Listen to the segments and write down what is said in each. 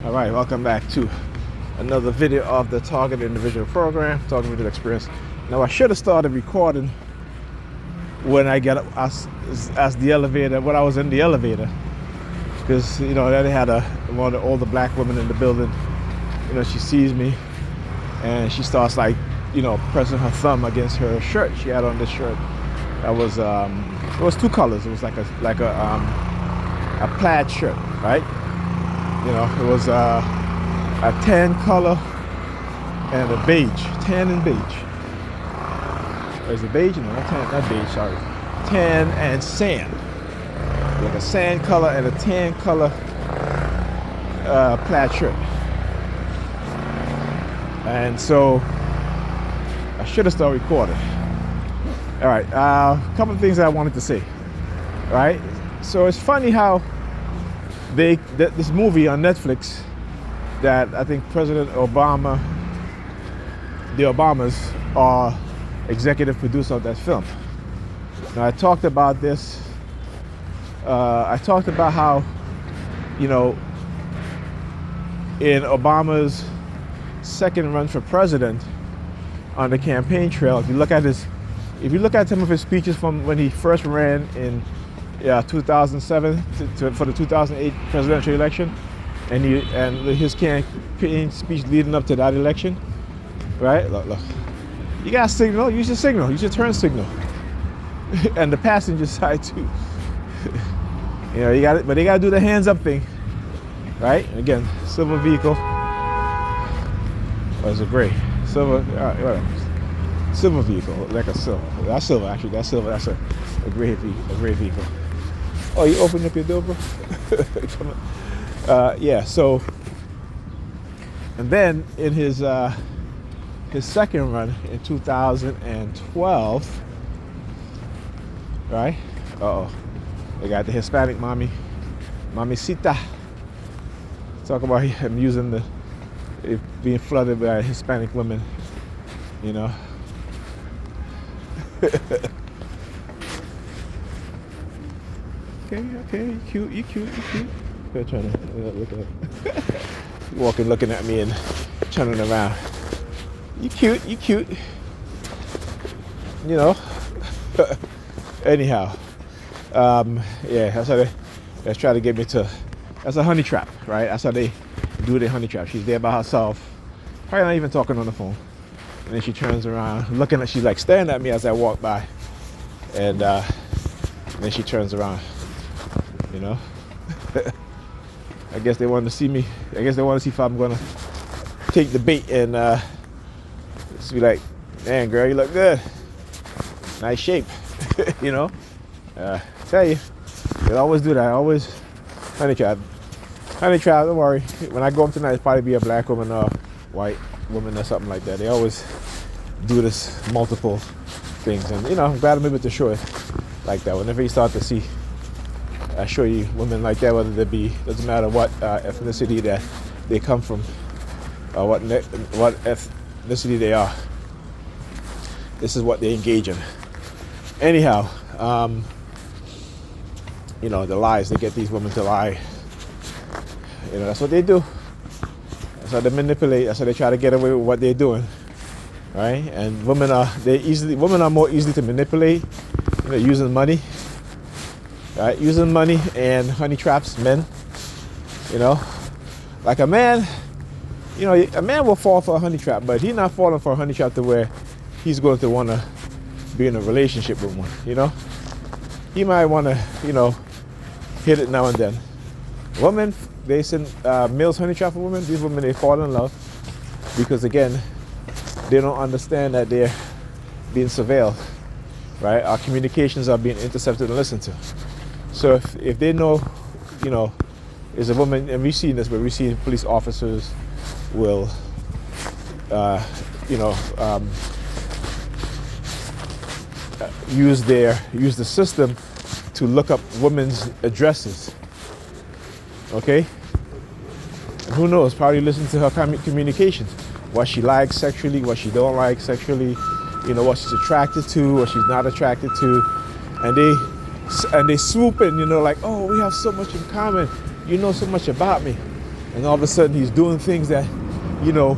All right, welcome back to another video of the Target Individual Program, Target Individual Experience. Now, I should have started recording when I get up as the elevator, when I was in the elevator, because they had one of the older black women in the building. She sees me and she starts pressing her thumb against her shirt. She had on this shirt that was it was two colors. It was like a plaid shirt, right? It was a tan color and a beige, tan and beige. Is it beige? No, not beige, sorry. Tan and sand. Like a sand color and a tan color plaid shirt. And so I should have started recording. All right, a couple of things I wanted to say. All right, so it's funny how this movie on Netflix that I think President Obama, the Obamas are executive producer of that film. Now I talked about this. I talked about how, in Obama's second run for president on the campaign trail, if you look at some of his speeches from when he first ran in 2007 for the 2008 presidential election, and his campaign speech leading up to that election, right? Look, you got to signal. Use your turn signal, and the passenger side too. You got it, but they got to do the hands up thing, right? And again, silver vehicle. Or is it gray? Silver. Whatever. Silver vehicle, like a silver. That's silver, actually. That's silver. That's a gray vehicle. Oh, you opened up your door, bro? Come on. Yeah. So, and then in his second run in 2012, right? They got the Hispanic mamacita. Talk about him using being flooded by Hispanic women, Okay, you cute. They're trying to look at walking, looking at me and turning around. You cute. Anyhow, that's how they try to get me to. That's a honey trap, right? That's how they do the honey trap. She's there by herself, probably not even talking on the phone, and then she turns around, she's like staring at me as I walk by, and then she turns around. I guess they want to see me. I guess they want to see if I'm gonna take the bait and just be like, "Man, girl, you look good. Nice shape." Tell you, they always do that. I always honey trap. Don't worry. When I go up tonight, it's probably be a black woman or white woman or something like that. They always do this multiple things, and I'm glad I'm able to show it like that. Whenever you start to see. I show you women like that, whether they be, doesn't matter what ethnicity that they come from, or what ethnicity they are. This is what they engage in. Anyhow, the lies, they get these women to lie. That's what they do. That's how they manipulate. That's how they try to get away with what they're doing, right? And women are more easily to manipulate, using money. Right, using money and honey traps, men. Like a man, a man will fall for a honey trap, but he's not falling for a honey trap to where he's going to want to be in a relationship with one. He might want to, hit it now and then. Women, they send males honey trap for women. These women, they fall in love because again, they don't understand that they're being surveilled. Right, our communications are being intercepted and listened to. So if they know, is a woman, and we've seen this, but we've seen police officers will, use the system to look up women's addresses. Okay, and who knows? Probably listen to her communications, what she likes sexually, what she don't like sexually, what she's attracted to, what she's not attracted to, and they swoop in, like, oh, we have so much in common. You know so much about me. and all of a sudden he's doing things that, you know,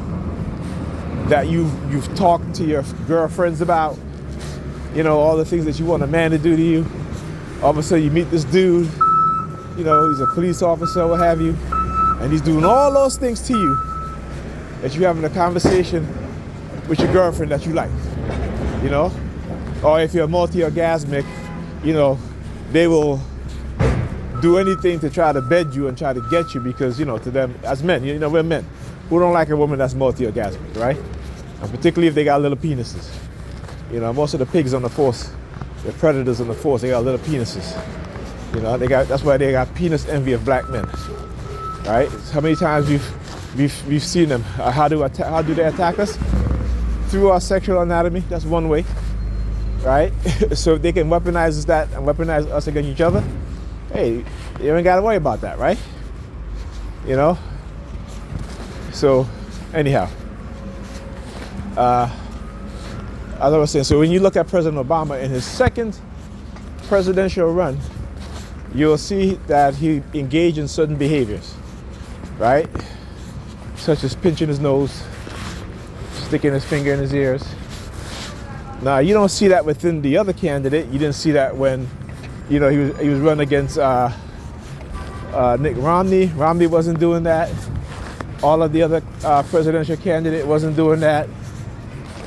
that you've talked to your girlfriends about, you know, all the things that you want a man to do to you. All of a sudden you meet this dude, you know, he's a police officer, what have you, and he's doing all those things to you that you're having a conversation with your girlfriend that you like, you know? Or if you're multi-orgasmic, you know, they will do anything to try to bed you and try to get you because, you know, to them, as men, you know, we're men who don't like a woman that's multi-orgasmic, right? And particularly if they got little penises. You know, most of the pigs on the force, the predators on the force, they got little penises. You know, that's why they got penis envy of black men, right? How many times we've seen them? How do they attack us? Through our sexual anatomy. That's one way, right? So if they can weaponize that and weaponize us against each other, hey, you ain't got to worry about that, right? You know. So, anyhow, as I was saying, so when you look at President Obama in his second presidential run, you'll see that he engaged in certain behaviors, right? Such as pinching his nose, sticking his finger in his ears. Now, you don't see that within the other candidate. You didn't see that when, you know, he was running against Nick Romney. Romney wasn't doing that. All of the other presidential candidate wasn't doing that.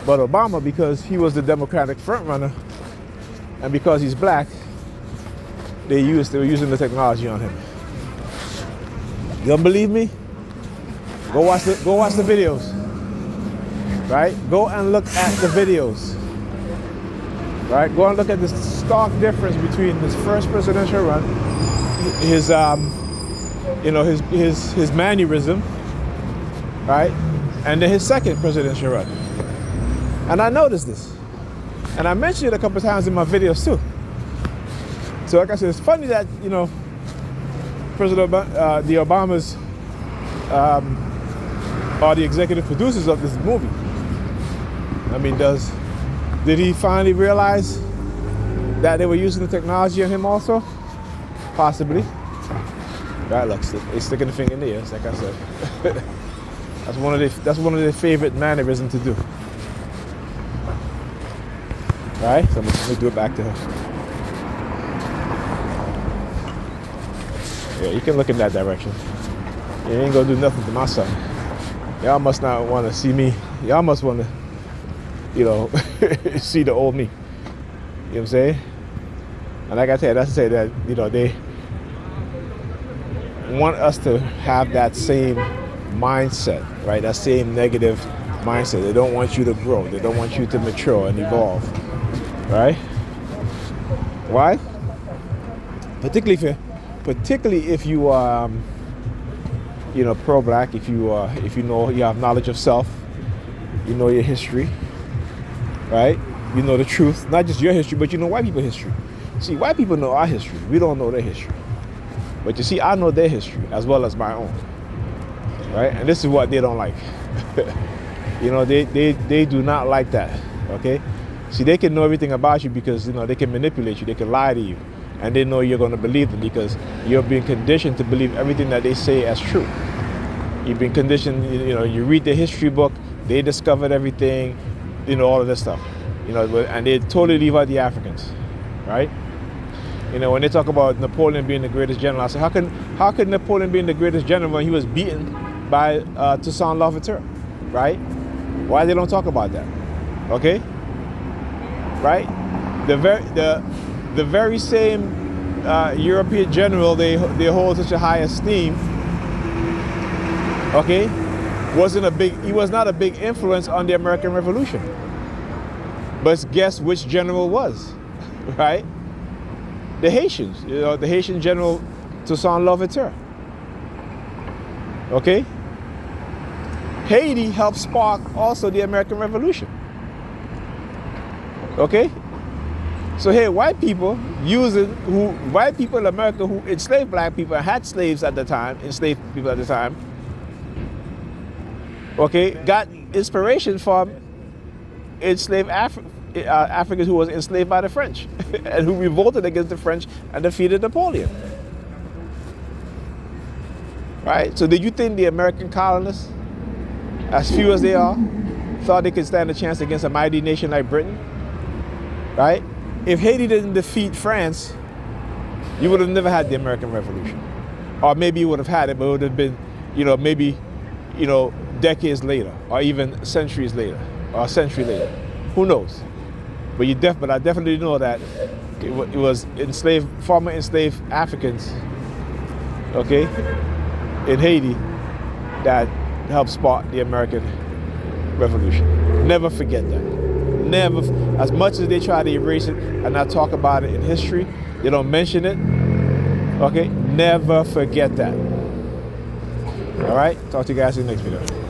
But Obama, because he was the Democratic frontrunner, and because he's black, they were using the technology on him. You don't believe me? Go watch the videos. Right? Go and look at the videos. Right? Go and look at the stark difference between his first presidential run, his his mannerism, right? And then his second presidential run. And I noticed this. And I mentioned it a couple of times in my videos too. So like I said, it's funny that, you know, the Obamas are the executive producers of this movie. I mean, did he finally realize that they were using the technology on him also? Possibly. Right, look, they're sticking the finger in the ears, like I said. That's one of their favorite mannerisms to do. Right? So let me do it back to her. Yeah, you can look in that direction. You ain't gonna do nothing to my son. Y'all must not want to see me. Y'all must want to, you know, see the old me. You know what I'm saying? And like I said, that's to say that, you know, they want us to have that same mindset, right? That same negative mindset. They don't want you to grow. They don't want you to mature and evolve, right? Why? Particularly if you are, you know, pro-black. If you know, you have knowledge of self. You know your history, right? You know the truth, not just your history, but you know white people's history. See, white people know our history. We don't know their history. But you see, I know their history as well as my own, right? And this is what they don't like. You know, they do not like that, okay? See, they can know everything about you because, you know, they can manipulate you. They can lie to you. And they know you're going to believe them because you're being conditioned to believe everything that they say as true. You've been conditioned, you know, you read the history book, they discovered everything, you know, all of this stuff. You know, and they totally leave out the Africans, right? You know, when they talk about Napoleon being the greatest general, I say, how could Napoleon be the greatest general when he was beaten by Toussaint Louverture, right? Why they don't talk about that? Okay, right? The very same European general they hold such a high esteem, okay, he was not a big influence on the American Revolution. But guess which general was, right? The Haitians, you know, the Haitian general Toussaint Louverture. Okay? Haiti helped spark also the American Revolution. Okay? So here, white people in America who enslaved black people and had slaves at the time, enslaved people at the time, okay, got inspiration from enslaved Africans who was enslaved by the French and who revolted against the French and defeated Napoleon. right? So did you think the American colonists, as few as they are, thought they could stand a chance against a mighty nation like Britain, right? If Haiti didn't defeat France, you would have never had the American Revolution. Or maybe you would have had it, but it would have been, maybe, decades later, or even centuries later, or a century later. Who knows? But I definitely know that it was former enslaved Africans, okay, in Haiti that helped spark the American Revolution. Never forget that. Never, as much as they try to erase it and not talk about it in history, they don't mention it, okay? Never forget that. All right? Talk to you guys in the next video.